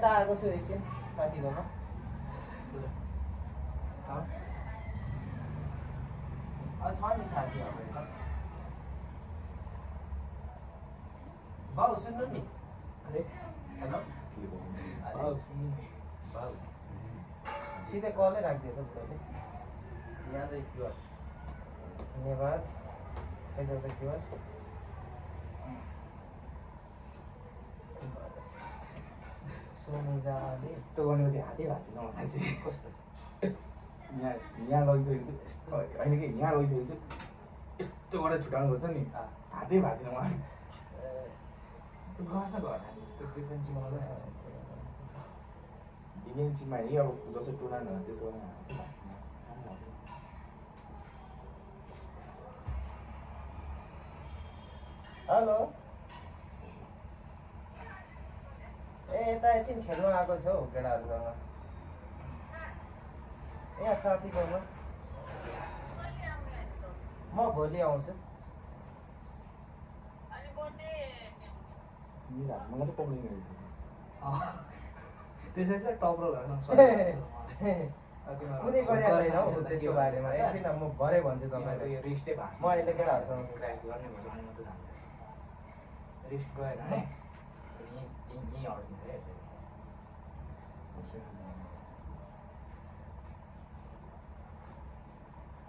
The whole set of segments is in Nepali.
यता आएको छु एकछिन साथीकोमा छ नि साथीहरू यता बाउ सुन्नु नि अरे हेलो बाउ सिधै कलै राखिदियो त बुढोले यहाँ चाहिँ क्युआर धन्यवाद यता त क्युआर सोमुजाले यस्तो गर्नु चाहिँ हातै भाँच्नु मलाई चाहिँ कस्तो यहाँ लगिसकेको छु यस्तो होइन कि यहाँ लगिसकेको छु यस्तो गरेर छुट्याउनु पर्छ नि हातै भाँच्नु मलाई गर्छ घर त्यो फ्रिक्वेन्सीमा डिफेन्समा नि अब जस्तो टुर्नामेन्ट त्यसो हेलो ए यता एकछिन खेल्नु आएको छ हौ केटाहरूसँग यहाँ साथीकोमा म भोलि आउँछु मलाई त पक्रिने रहेछ त्यसै चाहिँ टपरो कुनै गरेको छैन हौ त्यसको बारेमा एकछिन म भरे भन्छु तपाईँलाई यो रिस्टै भएको म अहिले केटाहरूसँग क्राइम गर्ने भयो भने मात्रै जान्छ रिस्ट गएर है यहीँ अड्किन्छ है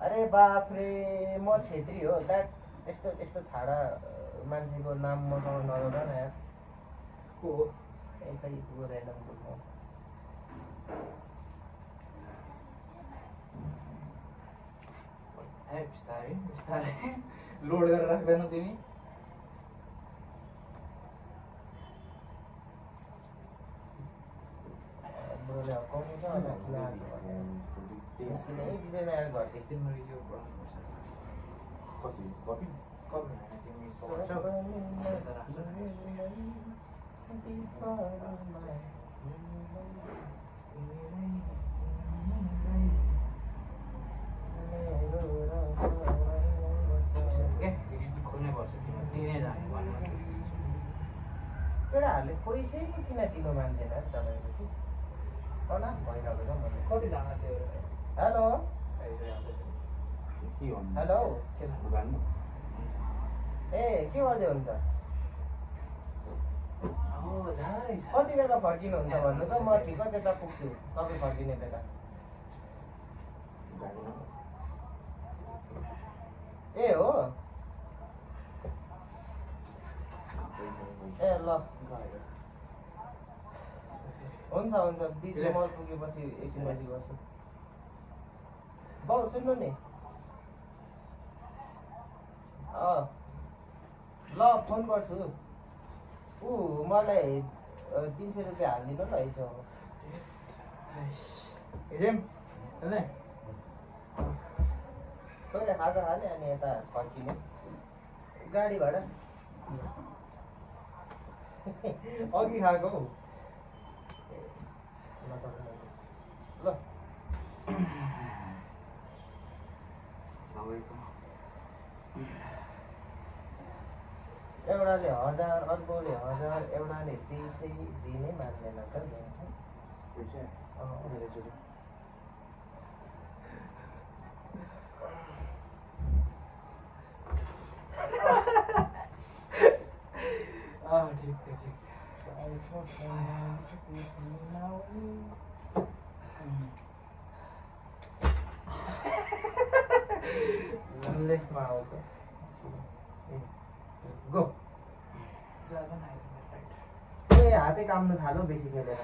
अरे बाफ रे म छेत्री हो द्याट यस्तो यस्तो छाडा मान्छेको नाम मसँग नरोला न यार को हो यतै को ऱ्यान्डम बोल्नु ए बिस्तारै बिस्तारै लोड गरेर राख्दैन तिमी ब्रोले हकाउनु छ होला किन निस्किनै दिँदैन यार घरदेखि तिम्रो यो गर्नुपर्छ कसरी कपी कपी होइन तिमी पढ्छौ खोल्नै पर्छ तिम्रो दिनै जाने भन्नु केटाहरूले पैसै पो किन दिनु मान्दैन चलाएपछि तनाव भइरहेको छ मैले कतिजना त्यो हेलो के भन्नु हेलो दोकानमा ए के गर्दै हुन्छ कति बेला फर्किनुहुन्छ भन्नु त म ठिक त्यता पुग्छु तपाईँ फर्किने बेला ए हो ए ल हुन्छ हुन्छ बिचमा मल पुगेपछि एकछिनपछि गर्छु बाउ सुन्नु नि ल फोन गर्छु ऊ मलाई 300 रुपियाँ हालिदिनु ल यसो हेरौँ तैँले खाजा खाने अनि यता फर्किने गाडी भाडा अघि खाएको हौ ल एउटाले 1000 अर्कोले 1000 एउटाले 300 दिनै मान्दैन त ठिक छ ठिक लेफ्टमा आउँछ गो ए हातै काम्नु थाल्यो बेसी खेलेर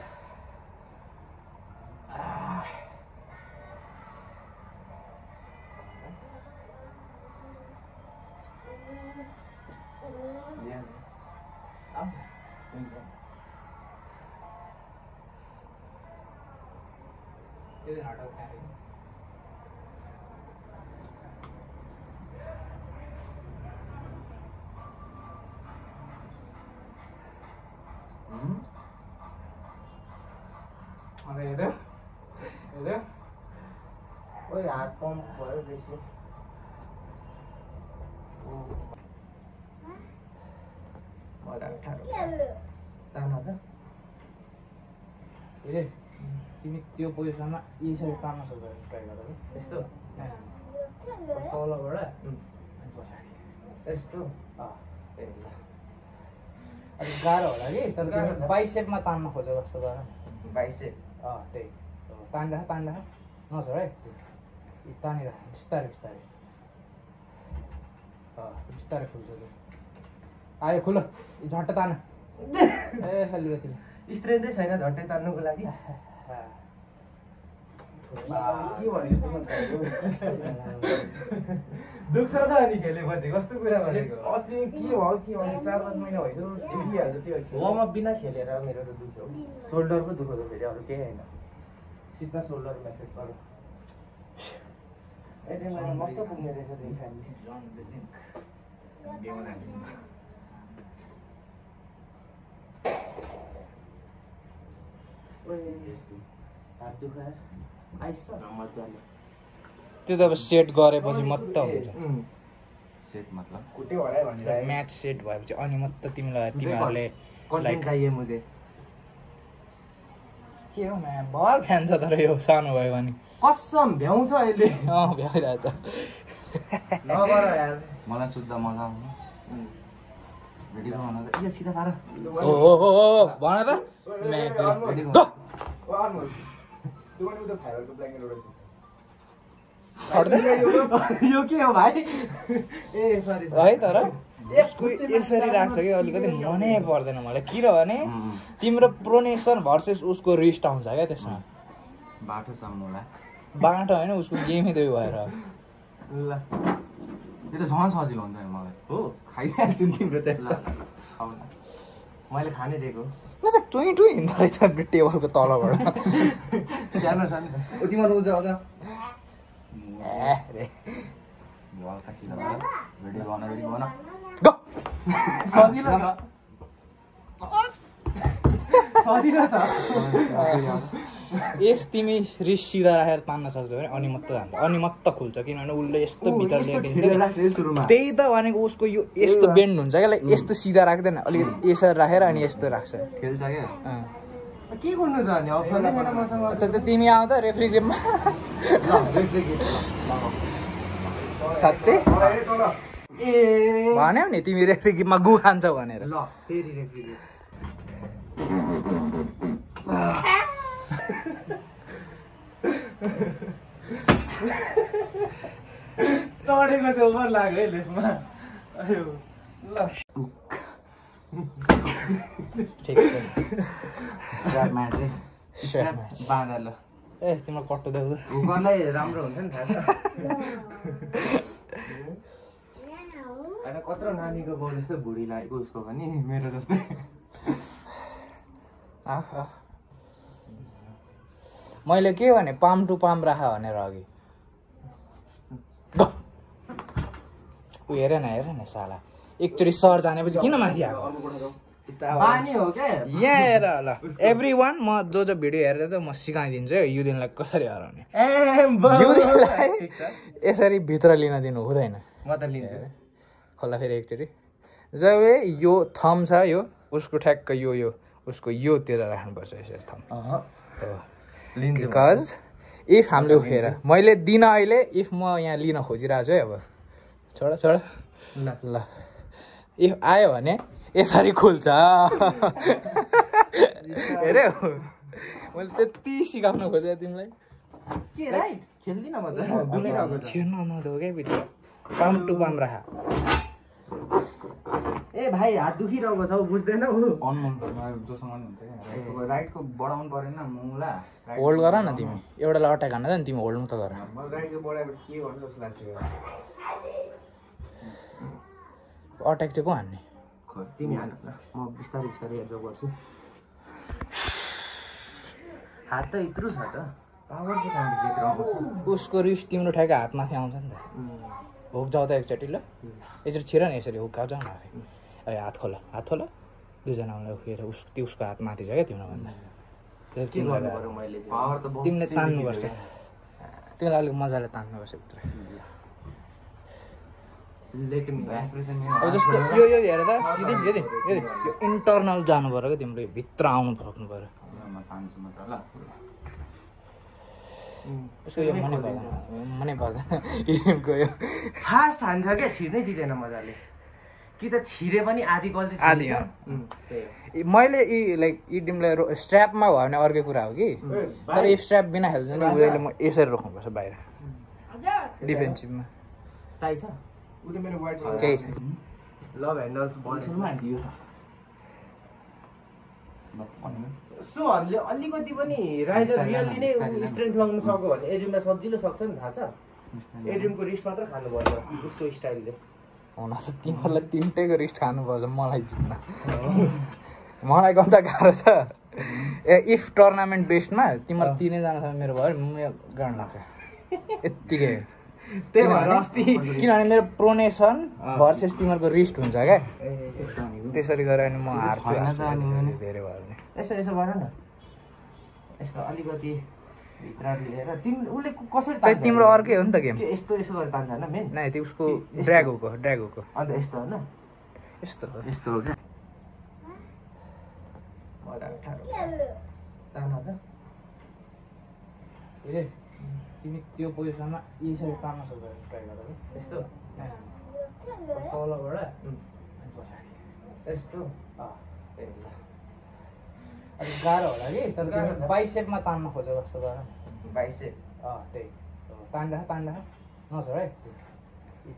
त्यो नाटक खाए हेर हेर ओइ हात पम्प भयो बेसी मलाई 18 दाना त ए तिमी त्यो पोजिसनमा यसरी तान्न सक्छौ ट्राई गर यस्तो तलबाट उम्, अनि पछाडि यस्तो ए ल अलिक गाह्रो होला कि तर गाह्रो छ। बाइसेपमा तान्न खोजेको जस्तो गर बाइसेप त्यही तानिराख नछोड है तानिराख बिस्तारै बिस्तारै बिस्तारै खुल्छ त्यो आयो खुल झट्ट तान ए अलिकति स्ट्रेन्थै छैन झट्टै तान्नुको लागि के भन्यो दुख्छ त अनि खेलेपछि कस्तो कुरा भनेको अस्ति के भयो 4-5 महिना भइसक्यो देखिहाल्छ त्यो वार्म अप बिना खेलेर मेरो त दुख्यो सोल्डर पो दुख्यो फेरि अरू केही होइन सिधा सोल्डर मेथड गरौँ मैले मस्त पुग्ने रहेछ त्यो फ्यामिली हात दुखायो आइस मजाले त्यो त अब सेट गरेपछि मात्र हुन्छ सेट मतलब कुटे हरायो भनेर म्याच सेट भएपछि अनि मात्र तिमीहरूले कन्टेन्ट चाहिए मुझे के हो म्या भर फ्यान छ तर यो सानो भयो भने कसम भ्याउँछ अहिले भ्याइरहेछ नगर यार मलाई सुत्दा मजा आउँछ भिडियो बनाउन त यो सिधा पार ओ भन त यो के हो भाइ ए सरी है तर यसको यसरी राख्छ कि अलिकति मनै पर्दैन मलाई किनभने तिम्रो प्रोनेसन भर्सेस उसको रिस्ट आउँछ क्या त्यसमा बाटो साम्नुलाई बाटो होइन उसको गेमै त्यही भएर ल यो त झन् सजिलो हुन्छ नि मलाई हो खाइहाल्छु नि तिम्रो ल खाउन मैले खाने दिएको कस्तो टुई हिँड्दो रहेछ टेबलको तलबाट सानो सानो तिमीहरू रोज आउँदा रे हल्का सिधा भएर भिडियो बनाउन भिडियो बनाउन सजिलो छ सजिलो छ यस तिमी रिस सिधा राखेर तान्न सक्छौ भने अनि मात्र जान्छ अनि मात्र खुल्छ किनभने उसले यस्तो भित्र ल्याइदिन्छ त्यही त भनेको उसको यो यस्तो बेन्ड हुन्छ क्या यस्तो सिधा राख्दैन अलिकति यसरी राखेर अनि यस्तो राख्छ खेल्छ क्या के गर्नु छ भने अप्सनै छैन मसँग त तिमी आऊ त रेफ्री गेममा साँच्चै ए भन्यौ नि तिमी रेफ्री गेममा गु खान्छौ भनेर ल फेरि रेफ्री चढेको छ ओभर लाग्यो है लेसमा अयो ल ठिक छ बाँधा ल ए तिम्रो कट्टो देऊ हुकरलाई राम्रो हुन्छ नि थाहा छ होइन कत्रो नानीको गाउँ जस्तो भुडी लागेको उसको पनि मेरो जस्तै मैले के भने पाम टु पाम राख भनेर अघि हेर न साला एकचोटि सर जानेपछि किन माथि आएको बानी हो क्या यहाँ हेर ल एभ्री वान म जो भिडियो हेरेर चाहिँ म सिकाइदिन्छु है यो दिनलाई कसरी हराउने यो दिनलाई यसरी भित्र लिन दिनु हुँदैन म त लिन्छु खोला फेरि एकचोटि जब यो थम छ यो उसको ठ्याक्क यो उसको योतिर राख्नुपर्छ यसरी थम बिकज इफ हामीले हेर मैले दिन अहिले इफ म यहाँ लिन खोजिरहेको छु है अब छोड ल इफ आयो भने यसरी खुल्छ हेऱ्यौ मैले त्यति सिकाउनु खोजेँ तिमीलाई के राइट खेल्दिन म त छिर्न नदेऊ क्या भित्र पाम टु पाम राख ए भाइ हात दुखिरहेको छ बुझ्दैन हौ जोसँग हुन्छ क्या राइटको बढाउनु परेन मुला होल्ड गर न तिमी एउटालाई अट्याक हान्न त नि तिमी होल्ड त गर राइटको बढाएर के गर्नु जस्तो लाग्छ अट्याक चाहिँ को हान्ने तिमी हान न म बिस्तारै बिस्तारै एब्जर्भ गर्छु हात त यत्रो छ त पावर चाहिँ कहाँदेखि यत्रो आउँछ उसको रिस तिम्रो ठ्याक्कै हातमाथि आउँछ नि त हुक जाऊ त एकचोटि ल यसरी छिर न यसरी हुक्का जाऊ न ए हात खोला दुईजनालाई उखेर उसको हात माथि छ क्या तिम्रोभन्दा तिमीले तान्नुपर्छ तिमीलाई अलिक मजाले तान्नुपर्छ भित्र अब जस्तो यो हेर त यो इन्टरनल जानु पऱ्यो क्या तिम्रो भित्र आउनु पर्नु पऱ्यो म तान्छु म त ल उसको यो मनै पर्दैन इडिमको यो फास्ट हान्छ क्या छिर्नै दिँदैन मजाले कि त छिरे पनि आधी कल चाहिँ आधी मैले लाइक इडिमलाई स्ट्र्यापमा भयो भने अर्कै कुरा हो कि तर यो स्ट्र्याप बिना खेल्छ नि उयोले म यसरी रोक्नुपर्छ बाहिर डिफेन्सिभमा टाइ छ उले मेरो वाइट केही छैन लभ ह्यान्डल्स सुरुमा हान्थ्यो सोहरूले अलिकति पनि राइजर रियल्ली नै स्ट्रेन्थ लगाउनु सक्यो भने एड्रिमलाई सजिलो सक्छ नि थाहा छ एड्रिमको रिस्ट मात्र खानु पर्छ उसको स्टाइलले हुन त तिमीहरूलाई तिनटैको रिस्ट खानुपर्छ मलाई जित्न मलाई कता गाह्रो छ इफ टुर्नामेन्ट बेस्डमा तिम्रो तिनैजनासँग मेरो भयो भने म गाह्रो लाग्छ यत्तिकै किनभने मेरो प्रोनेसन भर्सेस तिमीहरूको रिस्ट हुन्छ क्या त्यसरी गरेर अनि म हार्छु धेरै भयो भने यसो यसो गर न यस्तो अलिकति भित्र लिएर उसले कसरी तिम्रो अर्कै हो नि त गेम यस्तो यसो गरेर तान्छ होइन मेन नै त्यो उसको ड्र्यागोको अन्त यस्तो होइन यस्तो हो यस्तो हो क्या तिमी त्यो पोजिसनमा यसरी तान्न सक्छौ ट्राई गर यस्तो तलबाट यस्तो अलिक गाह्रो होला कि तर बाइसेपमा तान्न खोज जस्तो गर बाइसेप त्यही तानिराख नछोड है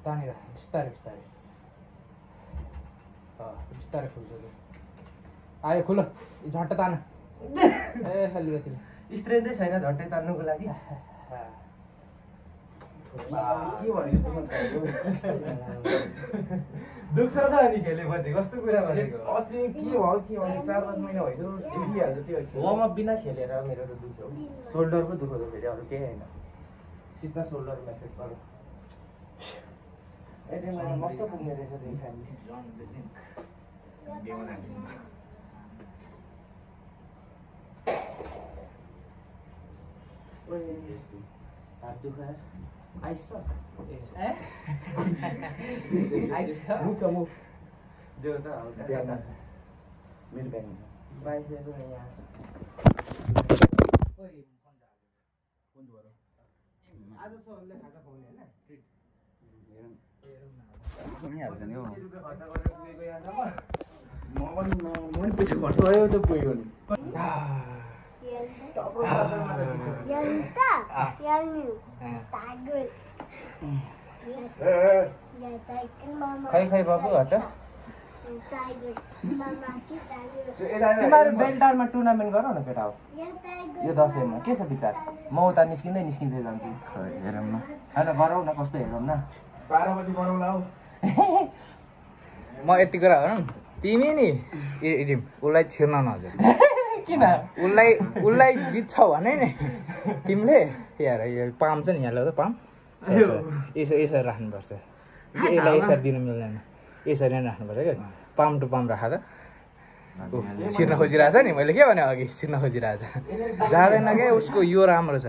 तानिराख बिस्तारै बिस्तारै खुल्छ आयो खुलो झट्ट तान ए अलिकति स्ट्रेन्थै छैन झट्टै तान्नुको लागि के भन्यो दुख्छ त अनि खेलेपछि कस्तो कुरा भनेको अस्ति के भयो 4-5 महिना भइसक्यो देखिहाल्छ त्यो वार्म अप बिना खेलेर मेरो त दुख्यो सोल्डर पो दुख्यो फेरि अरू केही होइन सिधा सोल्डर मेथड गरौँ एटिएममा मस्त पुग्ने रहेछ त्यो फ्यामिली हात दुखाएर आइस छ मुख छ मुख देऊ त हल्का ब्यागमा छ मेरो ब्यागमा बाइसेको यहाँ आज सरले खाजा पाउने होइन भइहाल्छ नि हौ म पनि पैसा खर्च भयो त पुग्यो नि खै बाबु हट तिमीहरू बेल्टारमा टुर्नामेन्ट गर न केटा हो यो दसैँमा के छ विचार म उता निस्किँदै जान्छु हेरौँ न होइन गरौँ न कस्तो हेरौँ न 12 बजी गरौँला हौ म यति कुरा गरौँ तिमी नि इडिम उसलाई छिर्न नजाऊ किन उसलाई जित्छौ भने नि तिमीले यार यो पाम छ नि यहाँ ल्याउँदा पाम यसरी राख्नुपर्छ यसलाई यसरी दिनु मिल्दैन यसरी नै राख्नुपर्छ क्या पाम टु पाम राख त छिर्न खोजिरहेछ नि मैले के भने अघि छिर्न खोजिरहेछ जाँदैन क्या उसको यो राम्रो छ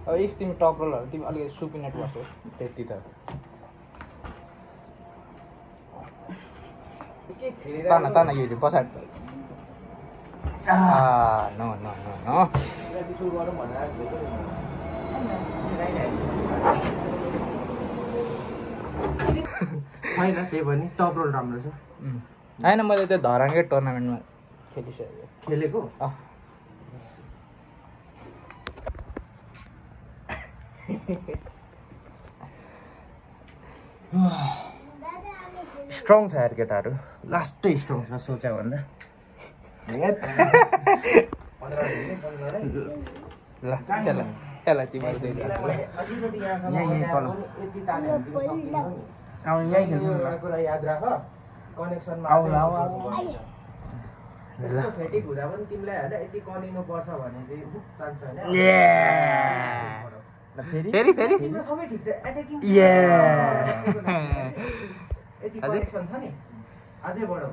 अब इफ तिमी टप रोलहरू तिमी अलिकति सुपिनेट बस्छौ त्यति त ताना यो पछाडि नो छैन त्यही पनि टप रोल राम्रो छ होइन मैले त्यो धरानकै टुर्नामेन्टमा खेलिसकेको खेलेको स्ट्रङ छ यार केटाहरू लास्टै स्ट्रङ छ सोच्या भन्दा ल यसलाई तिमीहरू याद राख कनेक्सनमा फेटिक हुँदा पनि तिमीलाई होइन यति कनिनु पर्छ भने चाहिँ चान्स छैन फेरि सबै ठिक छ एटेकिङ यति कनेक्सन छ नि अझै बढाउ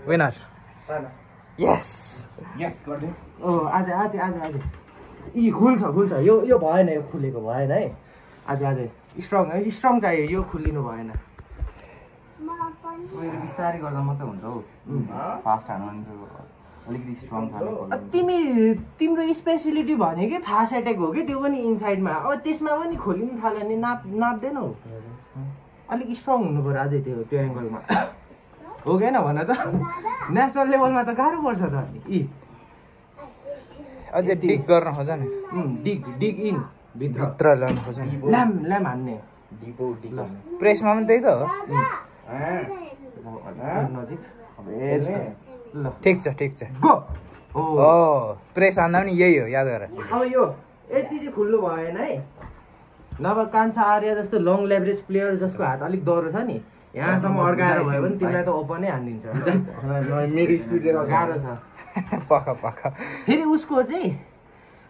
विनर यस गर्दै आज यी खुल्छ यो भएन यो खुलेको भएन है आज स्ट्रङ चाहियो यो खुलिनु भएन मेरो बिस्तारै गर्दा मात्रै हुन्छ हौ फास्ट हान्नु भने अलिकति स्ट्रङ छ तिम्रो स्पेसिलिटी भनेकै फास्ट एट्याक हो कि त्यो पनि इनसाइडमा अब त्यसमा पनि खोलिनु थाल्यो भने नाप्दैनौ अलिक स्ट्रङ हुनु पर्यो अझै त्यो एङ्गलमा हो कि होइन भन त नेसनल लेभलमा त गाह्रो पर्छ त अझै डिग गर्न खोज नि डिग इन भित्र ल्याउनु खोज नि ल्याम हान्ने प्रेसमा पनि त्यही त हो नजिक ल ठिक छ गो हो प्रेस हान्दा पनि यही हो याद गर अब यो यति चाहिँ खुल्नु भएन है नभए कान्छा आर्य जस्तो लङ लेभरेज प्लेयर जसको हात अलिक डह्रो छ नि यहाँसम्म अड्काएर भयो भने तिमीलाई त ओपनै हानिदिन्छ मेरो स्पिड गाह्रो छ पख फेरि उसको चाहिँ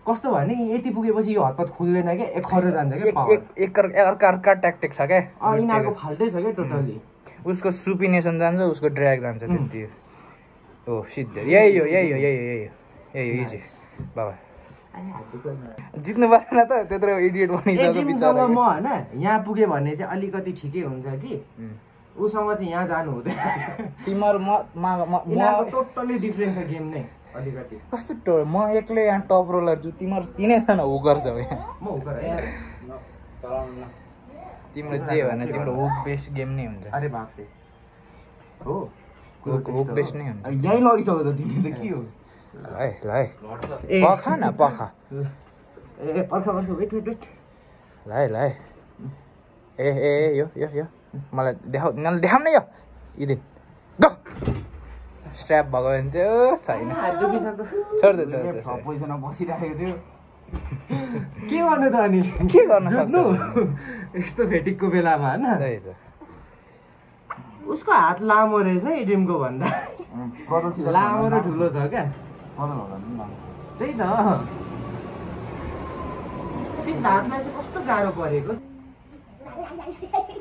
कस्तो भने यति पुगेपछि यो हतपत खुल्दैन क्या एकखरो जान्छ क्या अर्का ट्याक्टिक छ क्या यिनीहरूको फाल्टै छ क्या टोटल्ली उसको सुपिनेसन जान्छ उसको ड्र्याग जान्छ त्यति हो सिद्धो यही हो इजी बाबा जित्नु पारेन त त्यत्रो इडियट बनिसक्यो बिचरा म होइन यहाँ पुगेँ भने चाहिँ अलिकति ठिकै हुन्छ कि उसँग चाहिँ यहाँ जानु हुँदैन तिमीहरू टोटल्ली डिफ्रेन्स छ गेम नै अलिकति कस्तो म एक्लै यहाँ टप रोलर छु तिमीहरू तिनैजना हुकर छौ यहाँ म हुकर तिम्रो जे भने तिम्रो हुक बेस्ड गेम नै हुन्छ अरे बाफरे हो हुक बेस्ड नै हुन्छ यहीँ लगिसक्यो त तिमी त के हो ल पखा न पखा ए पर्ख वेट ल ए यो मलाई देखाउँ न यो दिन गो स्ट्र्याप भएको भने त्यो छैन छोड्दै पैसामा बसिराखेको थियो के गर्नु त अनि के गर्न सक्छ यस्तो फेटिकको बेलामा होइन त्यही त उसको हात लामो रहेछ एडिमको भन्दा लामो र ठुलो छ क्या त्यही त सिधा हातलाई चाहिँ कस्तो गाह्रो परेको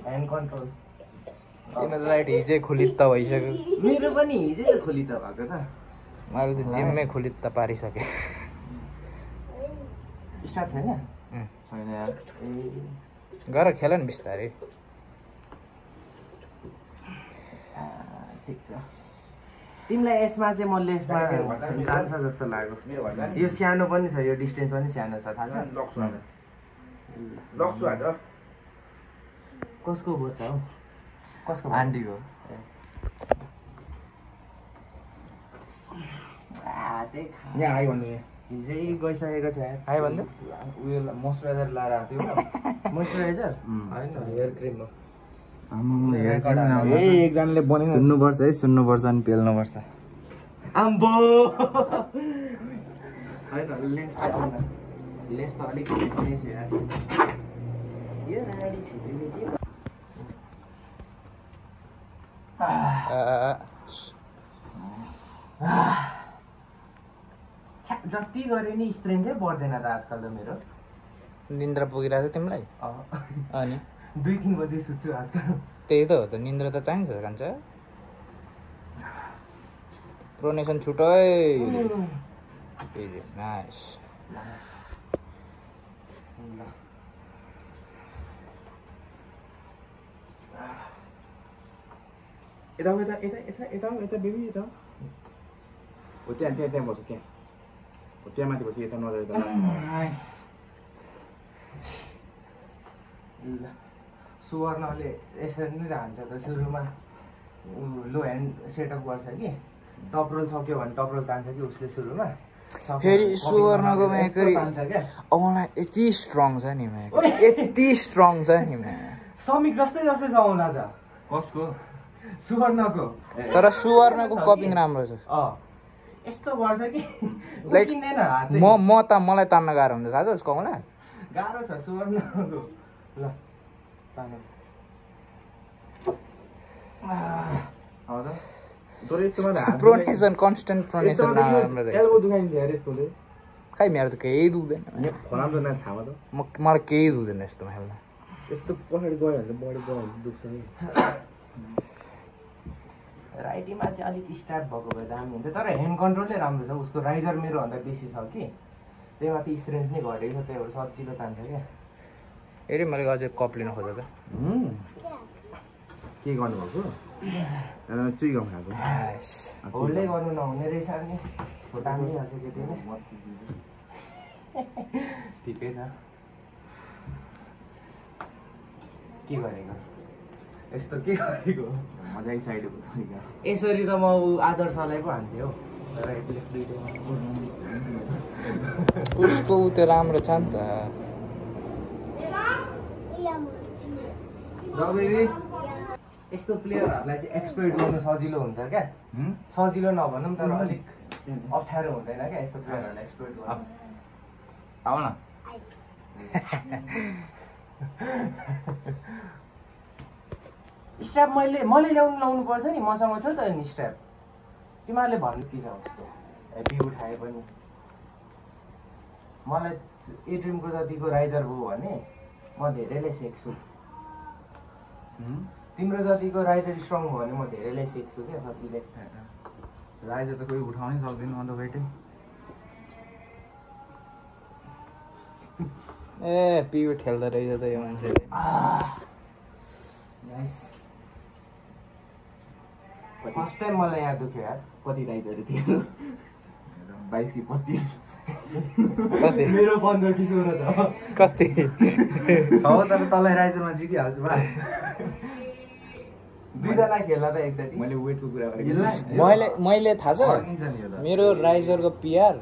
ह्यान्ड कन्ट्रोल तिमीलाई हिजै खुलित्त भइसक्यो मेरो पनि हिजै खोलित भएको त मैले त जिम्मै खुलित्त पारिसकेँ स्टार्ट छैन गर खेल नि बिस्तारै ठिक छ तिमीलाई यसमा चाहिँ म लेफ्टमा जान्छ जस्तो लाग्यो यो सानो पनि छ यो डिस्टेन्स पनि सानो छ थाहा छ कसको बोच्छ हौ कसको आन्टीको यहाँ आइ भन्नु हिजै गइसकेको छ यार आयो भन्दा उयो मोइस्चराइजर लाएर आएको थियो मोइस्चराइजर होइन हेयर क्रिम हो एकजनाले बनेको सुन्नुपर्छ है सुन्नुपर्छ अनि पेल्नुपर्छ आम्बो होइन लेफ्ट त अलिक बेसी छ यार यो राडी छिटोले के जति गरे नि स्ट्रेन्थै बढ्दैन त आजकल त मेरो निन्द्रा पुगिरहेको छ तिमीलाई अनि 2-3 बजे सुत्छु आजकल त्यही त हो त निन्द्रा त चाहिन्छ कान्छ प्रोनेसन छुटो है नाइस यता बेबी यता हो त्यहाँ बस्छु त्यहाँ हो त्यहाँ माथि बस्छु यता नजर यता सुवर्णले यसरी नै हान्छ त सुरुमा लो ह्यान्ड सेटअप गर्छ कि टप रोल सक्यो भने टप रोल तान्छ कि उसले सुरुमा फेरि सुवर्णको तान्छ क्या अब मलाई यति स्ट्रङ छ नि यति स्ट्रङ छ नि समिक जस्तै छ औँला त कसको सुवर्णको तर सुवर्णको कपिङ राम्रो छ यस्तो गर्छ कि लाइक मलाई तान्न गाह्रो हुन्छ थाहा छ उसको औँला गाह्रो छ सुवर्णको ल प्रोनेसन कन्स्टेन्ट प्रोनेसन एल्बो दुखाइन्छ यार यस्तोले खै मेरो त केही दुख्दैन खराब त न छामा त मलाई केही दुख्दैन यस्तोमा खेल्दा यस्तो पछाडि गयो भने बडी गयो भने दुख्छ नि राइटीमा चाहिँ अलिक स्ट्याप भएको भए दामी हुन्थ्यो तर ह्यान्ड कन्ट्रोलै राम्रो छ उसको राइजर मेरोभन्दा बेसी छ कि त्यही माथि स्ट्रेन्थ नै घटेको छ त्यही भएर सजिलो तान्छ क्या हेरि मैले अझै कप लिन खोजेँ त के गर्नुभएको चुई गम खाएको होल्डै गर्नु नहुने रहेछ नि दामिहाल्छ केटीले ठिकै छ के गरेको यस्तो के गरेको मजाकै साइडको तरिका यसरी त म आदर्शलाई पो हान्थेँ हौ तर दुइटैमा उसको ऊ त्यो राम्रो छ नि त यस्तो प्लेयरहरूलाई चाहिँ एक्सप्लोइट गर्नु सजिलो हुन्छ क्या सजिलो नभनौँ तर अलिक अप्ठ्यारो हुँदैन क्या यस्तो प्लेयरहरूलाई एक्सप्लोइट गर्नु आऊ न स्ट्याप मैले ल्याउनु पर्छ नि मसँग थियो त नि स्ट्याप तिमीहरूले भन्नु के छ कस्तो हेभी उठाए पनि मलाई एड्रिमको जतिको राइजर भयो भने म धेरैले सेक्छु तिम्रो जतिको राइजर स्ट्रङ भयो भने म धेरैले सेक्छु क्या सचिले राइजर त कोही उठाउनै सक्दैन अन्त वेटै ए पिभट खेल्दो रहेछ त यो मान्छेले फर्स्ट टाइम मलाई यहाँ दुख्यो यार कति राइजहरू थियो 22 कि 25 कति मेरो 15 कि 16 छ कति तर तँलाई राइजरमा जितिहाल्छु बा दुईजना खेल्दा त एकचोटि मैले वेटको कुरा गरेको मैले थाहा छ फर्किन्छ नि यो त मेरो राइजरको पिआर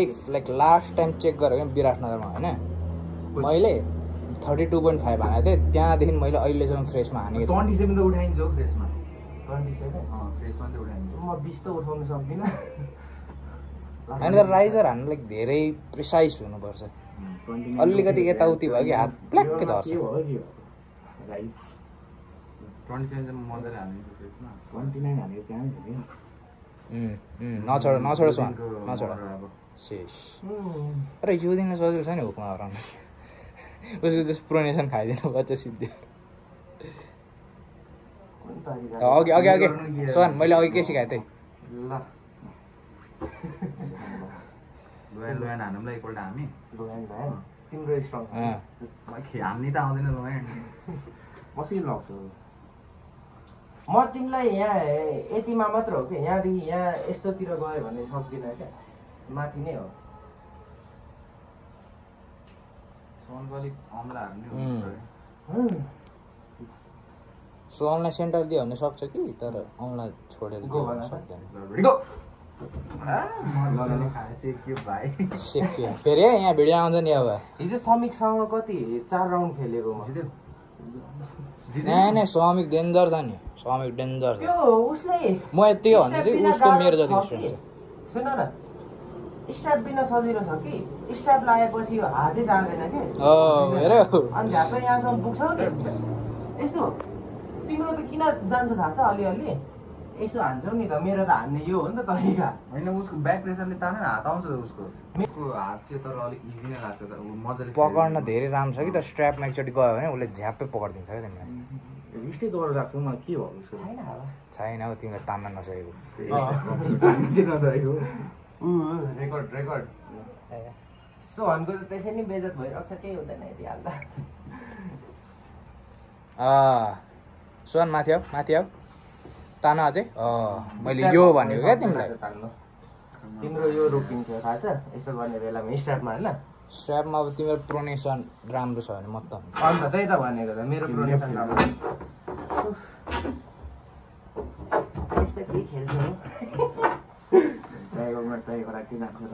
एक लाइक लास्ट टाइम चेक गरेको विराटनगरमा होइन मैले 32.5 हानेको थिएँ त्यहाँदेखि मैले अहिलेसम्म फ्रेसमा हानेको छु 27 त उठाइन्छ हो फ्रेसमा 27 फ्रेसमा चाहिँ उठाइन्छ म 20 त उठाउनु सक्दिनँ होइन तर राइजर हान्नु लाइक धेरै प्रिसाइज हुनुपर्छ अलिकति यताउति भयो कि हात प्ल्याक्कै झर्छ 27 चाहिँ मजाले हालिन्छ फ्रेसमा 29 हानेको त्यहाँ थियो नछोड सुहान नछोड शेष तर यो दिन सजिलो छ नि हुकमा हराउनु उसको जस्ट प्रोनेसन खाइदिनु पर्छ सिद्धि अघि सुहान मैले अघि के सिकाएको थिएँ ल लोयान हानौँला एकपल्ट हामी लोयान भयो तिम्रो स्ट्रङ हान्ने त आउँदैन लोयान मसिनो लाग्छ म तिमीलाई यहाँ यतिमा मात्र हो कि यहाँदेखि यहाँ यस्तोतिर गयो भने सक्दिनँ क्या माथि नै हो सोनको अलिक अम्ला हार्ने सोमलाई सेन्टर दियो भने सक्छ कि तर औँला छोडेर दियो भने सक्दैन सेकियो फेरि यहाँ भिडियो आउँछ नि अब हिजो समीकसँग कति 4 राउन्ड खेलेको म नै समिक डेन्जर छ नि समिक डेन्जर छ त्यो उसले म यतिकै भन्ने चाहिँ उसको मेरो जति स्ट्रेन्थ छ सुन न स्ट्याप बिना सजिलो छ कि स्ट्याप लगाएपछि यो हातै जाँदैन कि हेर अनि झ्याप्पै यहाँसम्म पुग्छौ नि यस्तो तिम्रो त किन जान्छ थाहा छ अलिअलि यसो हान्छौ नि त मेरो त हान्ने यो हो नि त तरिका होइन उसको ब्याक प्रेसरले तानेर हात आउँछ उसको हात चाहिँ तर अलिक इजी नै लाग्छ मजाले पकड्न धेरै राम्रो छ कि तर स्ट्र्यापमा एकचोटि गयो भने उसले झ्याप्पै पक्रिदिन्छ क्या तिमीलाई रिस्टै गरेर राख्छौ मलाई के भयो उसको छैन होला छैन अब तिमीलाई तान्न नसकेको नसकेको रेकर्ड सोहनको त त्यसै नि बेजत भइरहेको छ केही हुँदैन यति हाल्दा सोहन माथि आऊ तान अझै मैले यो भनेको क्या तिमीलाई तिम्रो यो रोकिन्थ्यो थाहा छ यसो गर्ने बेलामा स्ट्यापमा होइन स्ट्र्यापमा अब तिम्रो प्रोनेसन राम्रो छ भने मत हुन्छ अन्त त्यही त भनेको त मेरो प्रोनेसन राम्रो यस्तो के खेल्छ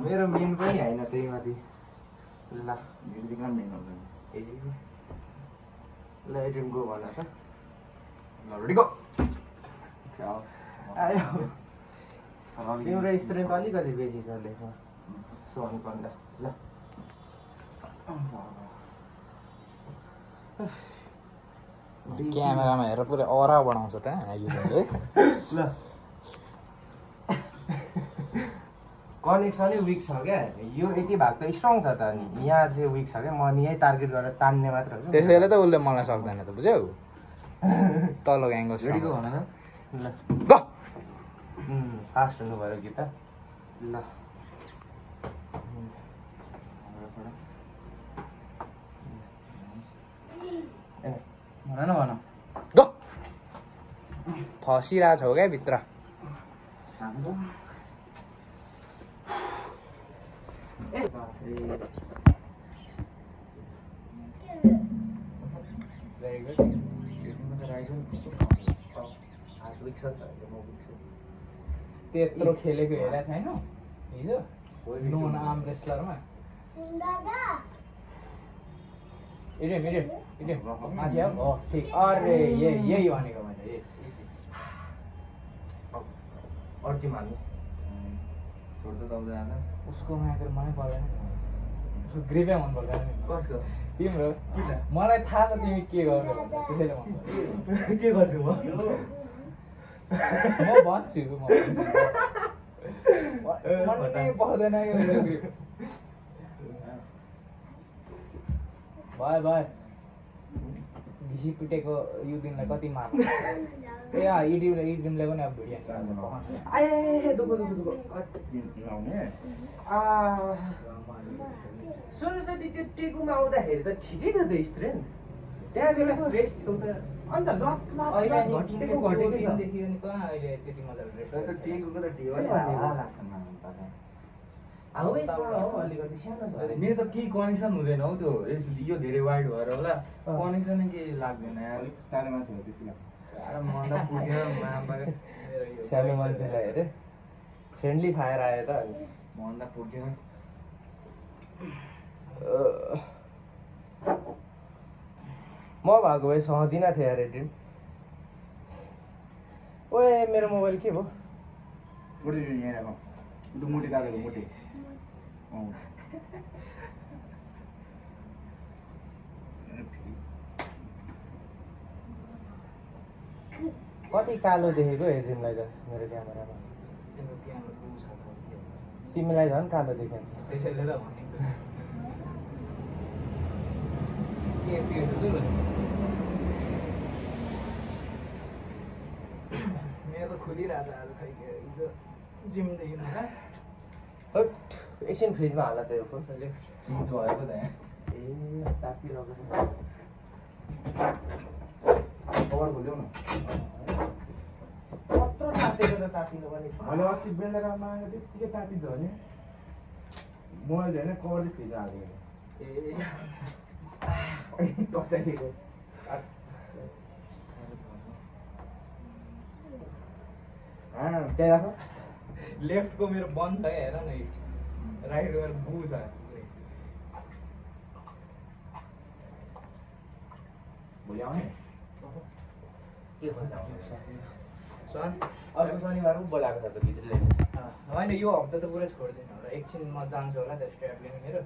मेरो मेन पनि होइन त्यही माथि ल ल एड्रिम गो भन त आयो तिम्रो स्ट्रेन्थ अलिकति बेसी छ लेखमा सोहनभन्दा ल क्यामेरामा हेरेर पुरै अरा बढाउँछ त युले ल कनेक्सनै विक छ क्या यो यति भाग त स्ट्रङ छ त अनि यहाँ चाहिँ विक छ क्या म नि यहीँ टार्गेट गरेर तान्ने मात्र हो त्यसैले त उसले मलाई सक्दैन त बुझ्यौ तलको एङ्गल रेडीको भन त ल ग फास्ट हुनु पऱ्यो कि त ल भन न भन ग फसिरहेको छौ क्या भित्र त्यत्रो खेलेको हेरेको छैन हिजो नोन आर्म रेस्लरमा माथि हो ठिक अरे यही भनेको मैले अर्की मान्नु उसको माया मनै पर्दैन उसको ग्रेभै मन पर्दैन नि कसको तिम्रो मलाई थाहा छ तिमी के गर्छौ भनेर त्यसैले मन पर्छ के गर्छु म भन्छु मनै पर्दैन भयो घिसी पिटेको यो दिनलाई कति मार्नु ए इड्रिमले पनि अब भिडियो सुरुचोटि त्यो टेकुमा आउँदाखेरि त ठिकै थियो त स्ट्रेन त्यहाँ बेला फ्रेस थियो त अन्त घटेको दिनदेखि अनि कहाँ अहिले त्यति मजाले अलिकति सानो छ मेरो त केही कनेक्सन हुँदैन हौ त्यो यो धेरै वाइड भएर होला कनेक्सनै केही लाग्दैन अलिक सानो माथि हो त्यतिलाई सानो मान्छेलाई हेरे फ्रेन्डली फायर आयो त अनि भन्दा पुग्यो म भएको भए सहदिनँ थिएँ यार ड्रिम ओए मेरो मोबाइल के भयो मुटे काटेको मुटे कति कालो देखेको हे ड्रिमलाई त मेरो क्यामेरामा तिमीलाई झन् कालो देखेको त्यसैले त भनेको मेरो त खुलिरहेको छ आज खै हिजो जिमदेखि एकछिन फ्रिजमा हाल त यो फोन फ्रिज भएको त ए तातिरहेको कभर खोल्यौ न कत्रो तातेको त तातिनु पनि मैले अस्ति बेलेर मागेको त्यत्तिकै तातिन्छ भने मैले होइन कभर चाहिँ फ्रिज हालेको ए कसैको त्यहाँ राख लेफ्टको मेरो बन्द छ हेर न राइटको मेरो बु छ भोलि आउने के भन्दा सन अर्को शनिबार पो बोलाएको छ त भित्रले होइन यो हप्ता त पुरै छोड्दैन होला एकछिन म जान्छु होला त्यो स्ट्याप लिनु मेरो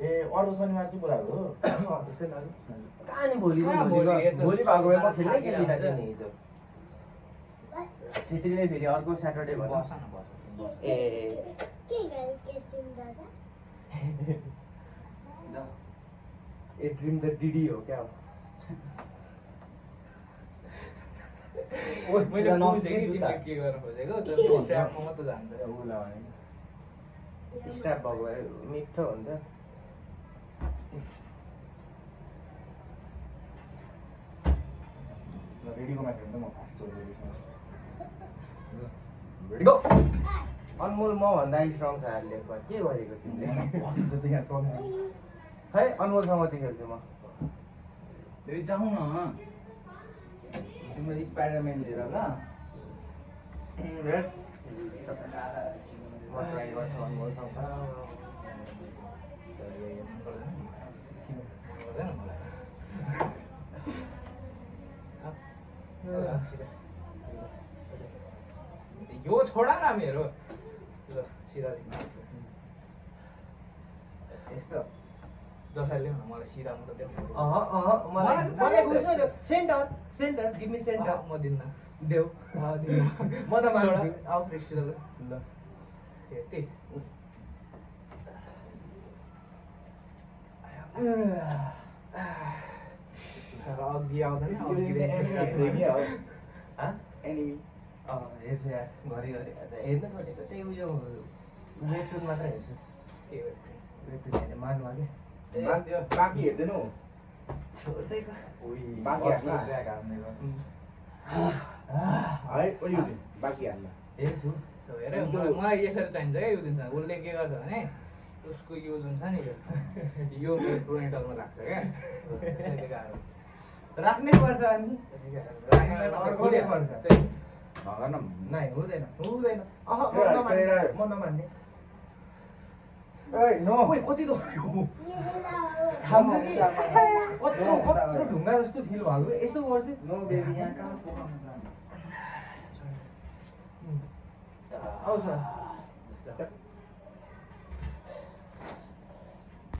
ए अर्को शनिबार चाहिँ बोलाएको हो त्यस्तै लाग्यो कहाँ नि भोलि कहाँ भोलि भोलि? भएको भए म खेल्नै खेल्दिनँ थिएँ नि हिजो छेत्रीले फेरि अर्को स्याटरडे भयो बस न बस ए ए ड्रिम द डिडी हो क्या मैले बुझेँ कि तिमीले के गर्न खोजेको तर स्ट्यापमा मात्रै जान्छ उसलाई भने स्ट्याप भएको भए मिठो हुन्छ रेडीको मात्र म फास्ट चोरेको रेडी गो अनमोल म भन्दा स्ट्रङ छ अहिले के गरेको तिमीले है अनमोलसँग चाहिँ खेल्छु म फेरि जाउँ न तिम्रो स्पाइडरम्यान लिएर ल म ट्राई गर्छु अनमोलसँग यो छोडा न मेरो ल सिधा यस्तो जसरी ल्याउन मलाई सिधा मात्रै देखाउ मलाई घुस्नु देऊ सेन्टर गिभ मी सेन्टर म दिन्न देऊ म त मान्छु आउ फ्रेस सिधा ल त्यही अघि आउँदैन हेर्छु यार घरिघरि हेर्नु छोडेको त्यही उयो वेबटुन मात्र हेर्छु वेबटुन हेर्ने मान्नु अघि बाँकी हेर्दैनौ छोड्दैको बाँकी है यो दिन बाँकी हाल्न हेर्छु हेर मलाई यसरी चाहिन्छ क्या यो दिन उसले के गर्छ भने उसको यो जुन छ नि यो प्रोनेटलमा राख्छ क्या त्यसैले गाह्रो राख्नै पर्छ अनि अर्कोले पर्छ भगन नाइ हुँदैन हुँदैन म नमान्ने नो ओइ कति दो छाम्छ कि कत्रो ढुङ्गा जस्तो फिल भएको यस्तो गर्छ नो बेबी यहाँ कहाँ पोकाउनु जाने आउँछ